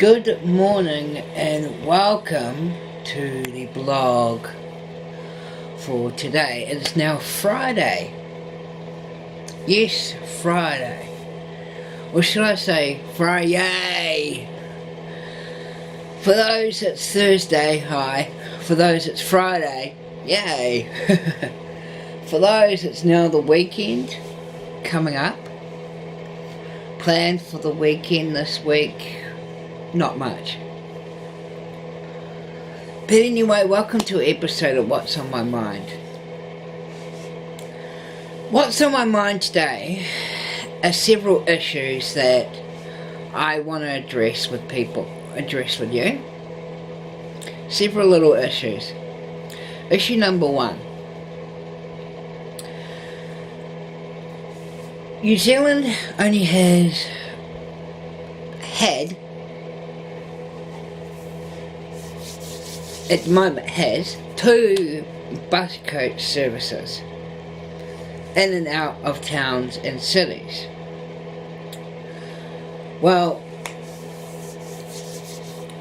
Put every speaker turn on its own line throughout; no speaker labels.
Good morning and welcome to the blog for today. It is now Friday. Yes, Friday. Or should I say Friday? For those it's Thursday, hi. For those it's Friday, yay. For those it's now the weekend coming up. Planned for the weekend this week, not much. But anyway, welcome to an episode of What's on My Mind. What's on my mind today are several issues that I want to address with you. Several little issues. Issue number one. New Zealand only had at the moment has 2 bus coach services in and out of towns and cities. Well,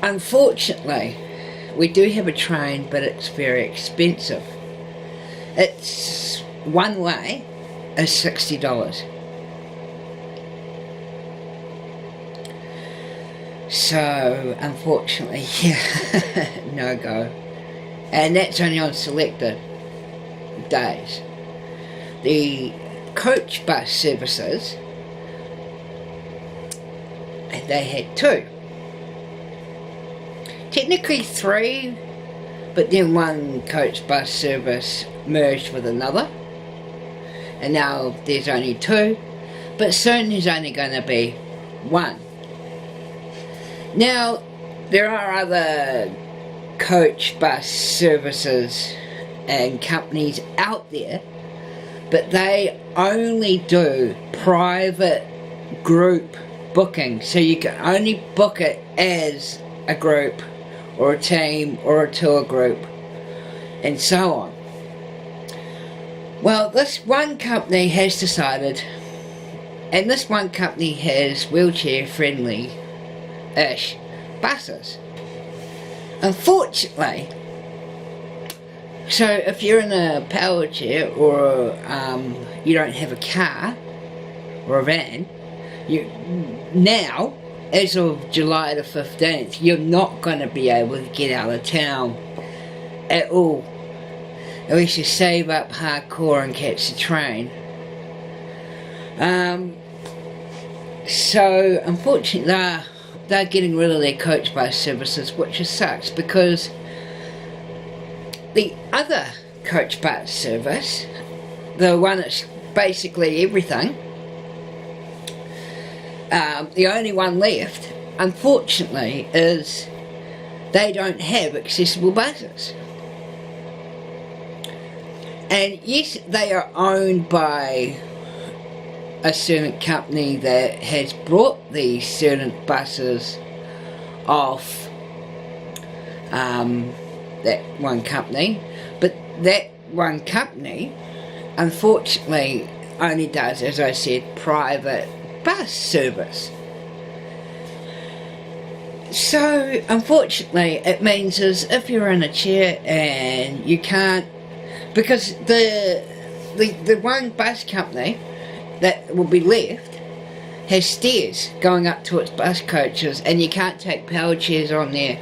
unfortunately, we do have a train, but it's very expensive. It's one way is $60. So, unfortunately, no go. And that's only on selected days. The coach bus services, they had 2. Technically 3, but then one coach bus service merged with another. And now there's only 2, but soon there's only going to be 1. Now, there are other coach bus services and companies out there, but they only do private group booking. So you can only book it as a group or a team or a tour group and so on. Well, this one company has decided, and this one company has wheelchair friendly buses. Unfortunately, so if you're in a power chair or you don't have a car or a van, you now, as of July the 15th, you're not going to be able to get out of town at all. At least you save up hardcore and catch the train. So unfortunately, they're getting rid of their coach bus services, which just sucks, because the other coach bus service, the one that's basically everything, the only one left, unfortunately, is they don't have accessible buses. And yes, they are owned by a certain company that has brought these certain buses off that one company, but that one company unfortunately only does, as I said, private bus service. So unfortunately it means is if you're in a chair and you can't, because the one bus company that will be left has stairs going up to its bus coaches, and you can't take power chairs on there,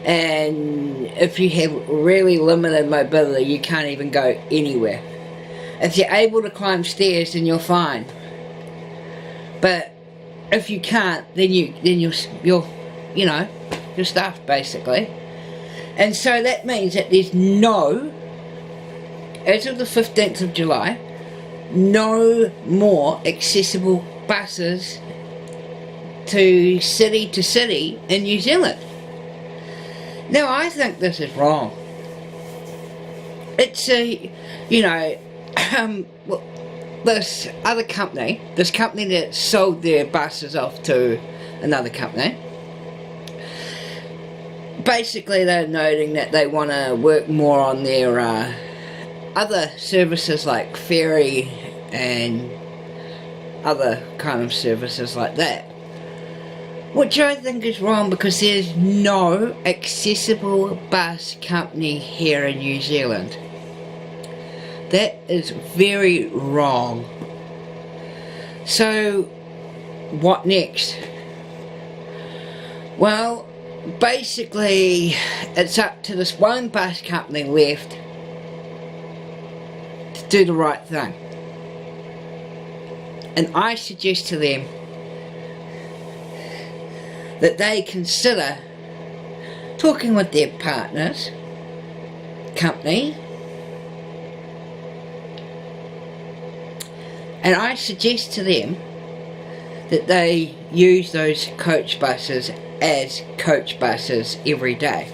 and if you have really limited mobility you can't even go anywhere. If you're able to climb stairs then you're fine, but if you can't then you're stuffed basically. And so that means that there's no, as of the 15th of July, no more accessible buses to city in New Zealand. Now I think this is wrong. It's this other company, this company that sold their buses off to another company, basically they're noting that they want to work more on their other services like ferry and other kind of services like that. which I think is wrong, because there's no accessible bus company here in New Zealand. That is very wrong. So what next? Well, basically it's up to this one bus company left to do the right thing, and I suggest to them that they consider talking with their partners company, and I suggest to them that they use those coach buses as coach buses every day.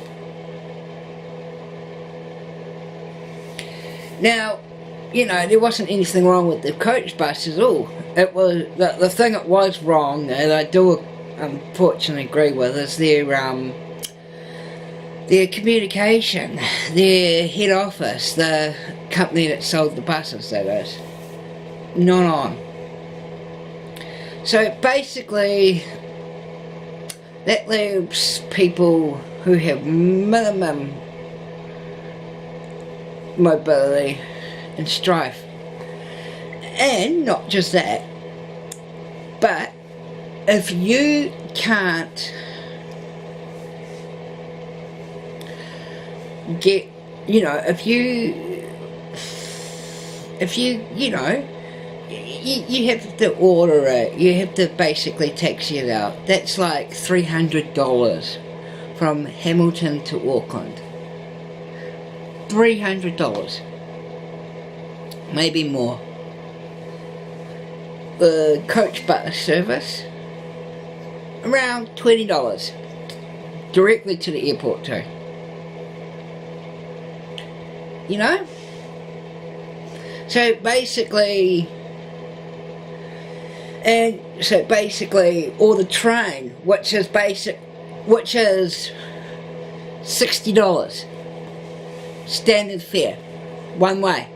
Now, you know, there wasn't anything wrong with the coach buses at all. It was the thing that was wrong, and I do unfortunately agree with, is their communication, their head office, the company that sold the buses, that is, not on. So basically that leaves people who have minimum mobility and strife. And not just that, but if you can't get, you know, if you know, you have to order it, you have to basically taxi it out. That's like $300 from Hamilton to Auckland. $300, maybe more. The coach bus service, around $20, directly to the airport too. You know? So basically, or the train, which is $60, standard fare, one way.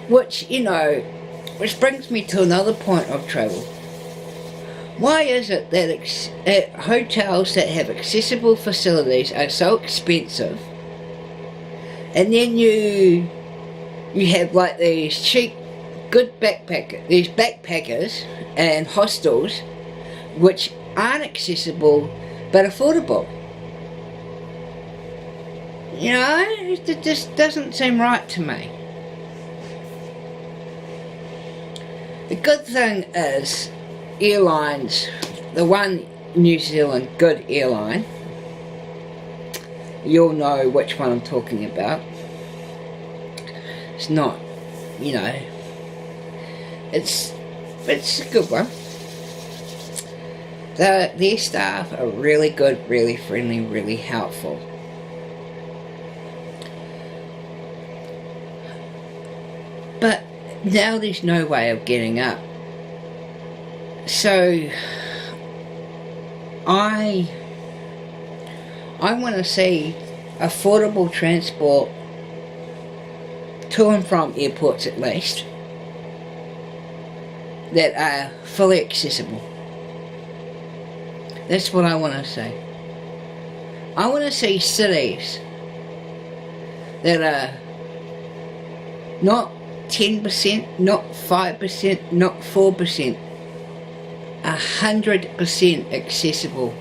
Which brings me to another point of travel. Why is it that hotels that have accessible facilities are so expensive, and then you have like these cheap, good backpackers and hostels which aren't accessible but affordable? You know, it just doesn't seem right to me. The good thing is, airlines, the one New Zealand good airline, you'll know which one I'm talking about. It's not, you know, it's a good one. Their staff are really good, really friendly, really helpful. But now there's no way of getting up. So I want to see affordable transport to and from airports, at least, that are fully accessible. That's what I want to see. I want to see cities that are not 10%, not 5%, not 4%, 100% accessible.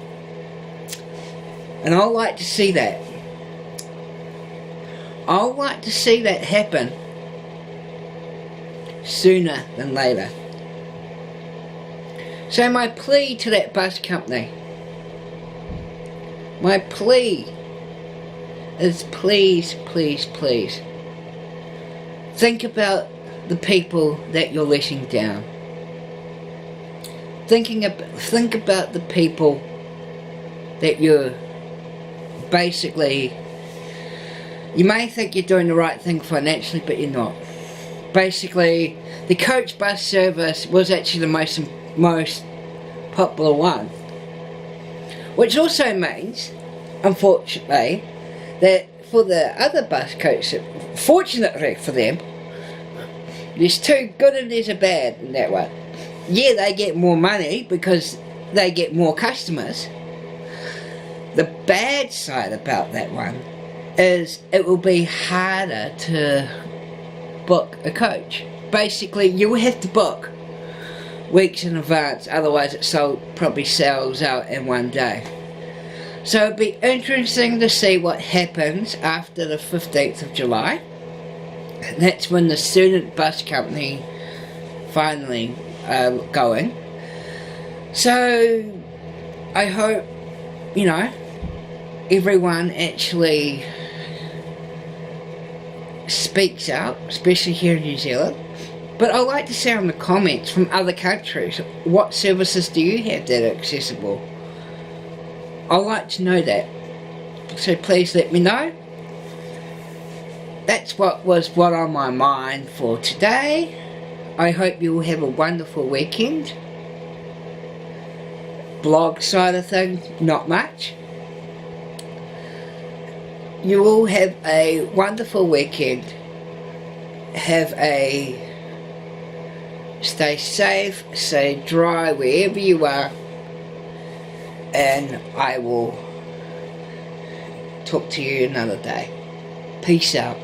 And I'd like to see that. I'd like to see that happen sooner than later. So my plea to that bus company, my plea is, please, please, please, think about the people that you're letting down. Think about the people that you're basically, you may think you're doing the right thing financially, but you're not. Basically, the coach bus service was actually the most popular one, which also means, unfortunately, that for the other bus coach, fortunately for them, there's two good and there's a bad in that one. yeah, they get more money because they get more customers. The bad side about that one is it will be harder to book a coach. Basically, you will have to book weeks in advance, otherwise probably sells out in one day. So it'd be interesting to see what happens after the 15th of July. And that's when the student bus company finally going. So I hope, you know, everyone actually speaks out, especially here in New Zealand. But I'd like to see in the comments from other countries, what services do you have that are accessible? I'd like to know that. So please let me know. That's what was on my mind for today. I hope you will have a wonderful weekend. Blog side of things, not much. You all have a wonderful weekend. Stay safe, stay dry wherever you are, and I will talk to you another day. Peace out.